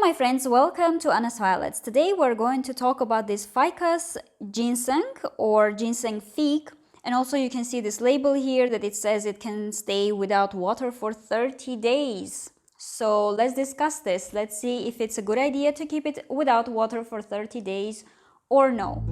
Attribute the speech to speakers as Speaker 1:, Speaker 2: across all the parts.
Speaker 1: my friends, welcome to Anna's Violets. Today we're going to talk about this Ficus Ginseng or Ginseng Fig, and also you can see this label here that it says it can stay without water for 30 days. So let's discuss this. Let's see if it's a good idea to keep it without water for 30 days or no.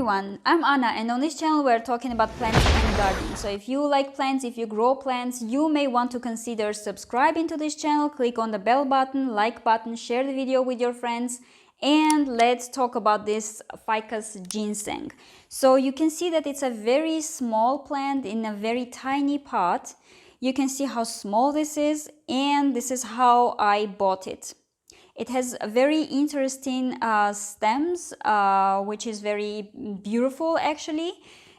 Speaker 1: I'm Anna, and on this channel we're talking about plants and gardening. So if you like plants, if you grow plants, you may want to consider subscribing to this channel. Click on the bell button, like button, share the video with your friends, and let's talk about this Ficus ginseng. So you can see that it's a very small plant in a very tiny pot. You can see how small this is, and this is how I bought it. It has very interesting stems, which is very beautiful actually.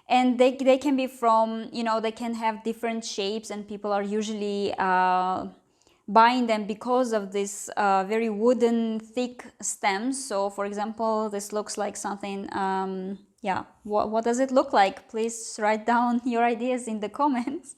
Speaker 1: And they can be from, they can have different shapes, and people are usually buying them because of this very wooden, thick stems. So for example, this looks like something, what does it look like? Please write down your ideas in the comments.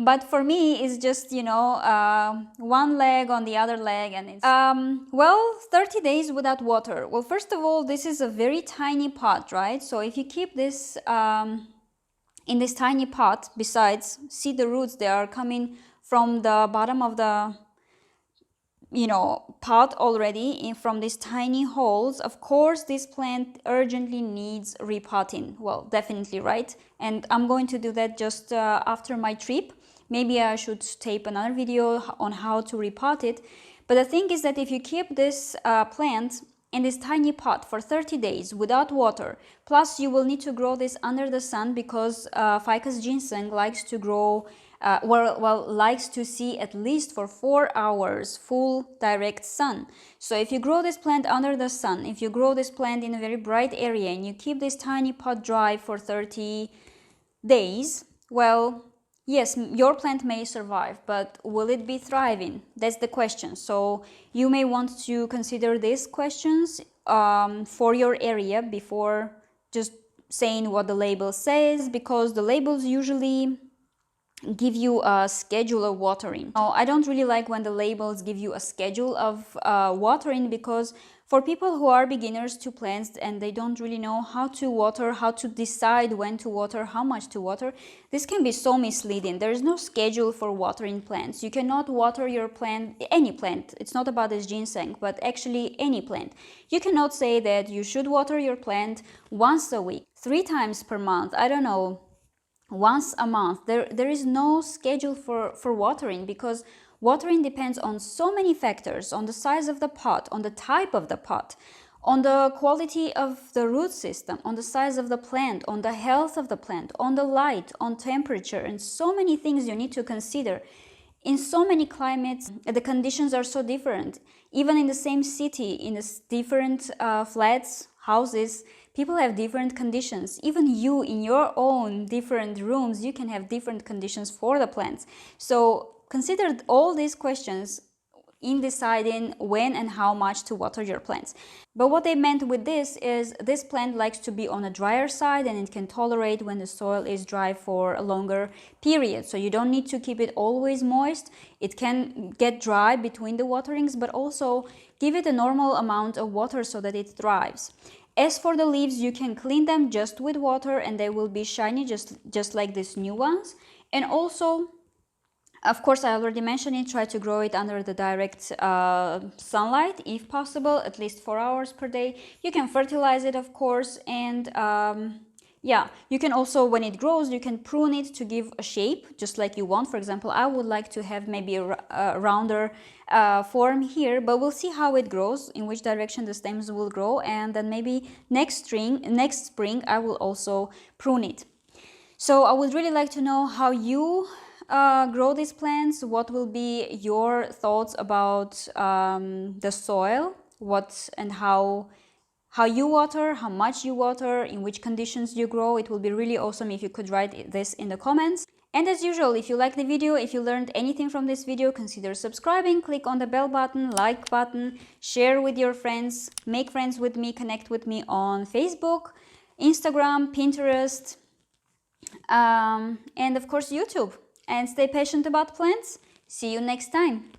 Speaker 1: But for me, it's just, one leg on the other leg, and it's, 30 days without water. Well, first of all, this is a very tiny pot, right? So if you keep this in this tiny pot, besides, see the roots, they are coming from the bottom of the, pot already, from these tiny holes. Of course, this plant urgently needs repotting. Well, definitely, right? And I'm going to do that just after my trip. Maybe I should tape another video on how to repot it. But the thing is that if you keep this plant in this tiny pot for 30 days without water, plus you will need to grow this under the sun, because Ficus ginseng likes to grow, likes to see at least for 4 hours full direct sun. So if you grow this plant under the sun, if you grow this plant in a very bright area, and you keep this tiny pot dry for 30 days, well, yes, your plant may survive, but will it be thriving? That's the question. So you may want to consider these questions for your area before just saying what the label says, because the labels usually give you a schedule of watering. Now, I don't really like when the labels give you a schedule of watering, because for people who are beginners to plants and they don't really know how to water, how to decide when to water, how much to water, this can be so misleading. There is no schedule for watering plants. You cannot water your plant, any plant. It's not about this ginseng, but actually any plant. You cannot say that you should water your plant once a week, 3 times per month, I don't know, once a month. There is no schedule for watering, because watering depends on so many factors: on the size of the pot, on the type of the pot, on the quality of the root system, on the size of the plant, on the health of the plant, on the light, on temperature, and so many things you need to consider. In so many climates, the conditions are so different. Even in the same city, in different flats, houses, people have different conditions. Even you, in your own different rooms, you can have different conditions for the plants. So consider all these questions in deciding when and how much to water your plants. But what they meant with this is this plant likes to be on a drier side, and it can tolerate when the soil is dry for a longer period. So you don't need to keep it always moist. It can get dry between the waterings, but also give it a normal amount of water so that it thrives. As for the leaves, you can clean them just with water, and they will be shiny just like these new ones. And also, of course, I already mentioned it, try to grow it under the direct sunlight if possible, at least 4 hours per day. You can fertilize it, of course, and you can also, when it grows, you can prune it to give a shape just like you want. For example, I would like to have maybe a rounder form here, but we'll see how it grows, in which direction the stems will grow, and then maybe next spring I will also prune it. So I would really like to know how you grow these plants. What will be your thoughts about the soil, what and how you water, how much you water, in which conditions you grow. It will be really awesome if you could write this in the comments. And as usual, if you like the video, if you learned anything from this video, consider subscribing, click on the bell button, like button, share with your friends, make friends with me, connect with me on Facebook, Instagram, Pinterest, and of course YouTube. And stay patient about plants. See you next time.